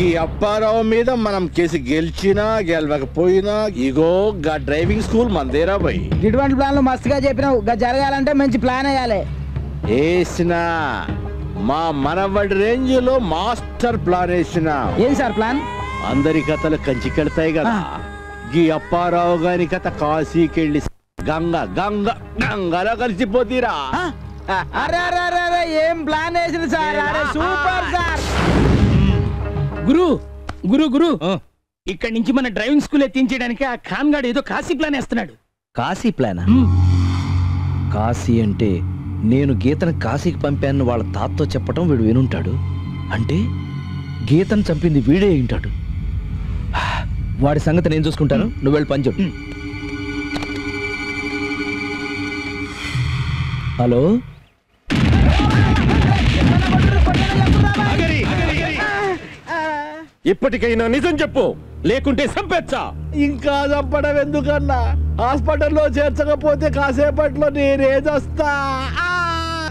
ఈ అప్పారావు మీద మనం కేసు గెలిచినా గెలవకపోయినా ఇగో గా డ్రైవింగ్ స్కూల్ మందేరా పోయి. ఇటువంటి ప్లాన్లు మస్తుగా చెప్పినావు. జరగాలంటే మంచి ప్లాన్ వేయాలి. వేసిన మా మనవడి రేంజ్ లో మాస్టర్ ప్లాన్ వేసిన. ఏం సార్ ప్లాన్? అందరి కథలు కంచికెళ్తాయి కదా. ఈ అప్పారావు గారి కథ కాశీకెళ్ళి గంగలో కలిసిపోతీరా. అరే అరే అరే అరే ఏం ప్లాన్ వేసింది సార్. అరే సూపర్ సార్. గురు గురు గురు ఇక్కడి నుంచి మన డ్రైవింగ్ స్కూల్ ఎత్తించడానికి ఆ ఖాన్ గాడు ఏదో కాశీ ప్లాన్ వేస్తున్నాడు. కాశీ ప్లానా? కాశీ అంటే నేను గీతను కాశీకి పంపాను వాళ్ళ తాతతో చెప్పటం వీడు వినుంటాడు. అంటే గీతను చంపింది వీడే ఉంటాడు. వాడి సంగతి నేను చూసుకుంటాను, నువ్వు వెళ్ళి పని చెప్పు. హలో, ఇప్పటికైనా నిజం చెప్పు, లేకుంటే చంపేచ్చా. ఇంకా చంపడం ఎందుకన్నా? హాస్పిటల్లో చేర్చకపోతే కాసేపట్లో నేనేదొస్తా.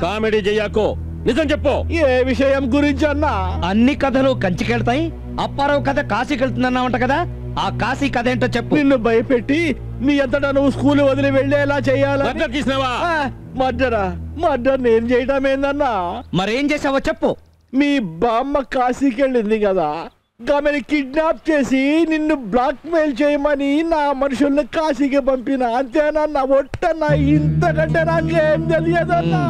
కామెడీ చెయ్యకు, నిజం చెప్పు. ఏ విషయం గురించి అన్నా? అన్ని కథలు కంచికెళ్తాయి, అప్పారావు కథ కాశీకి వెళ్తుందన్నావంట కదా, ఆ కాశీ కథ ఏంటో చెప్పు. నిన్ను భయపెట్టి నీ అంతటా నువ్వు స్కూల్ వదిలి వెళ్ళేలా చెయ్యాలా? మర్డర్ నేను చేయటం ఏందన్నా? మరేం చేసావో చెప్పు. మీ బామ్మ కాశీకి వెళ్ళింది కదా, ఆమెను కిడ్నాప్ చేసి నిన్ను బ్లాక్ మెయిల్ చేయమని నా మనుషుల్ని కాశీకి పంపిన. అంతేనన్నా? ఒట్టన్నా, ఇంతకంటే నాకేం తెలియదన్నా.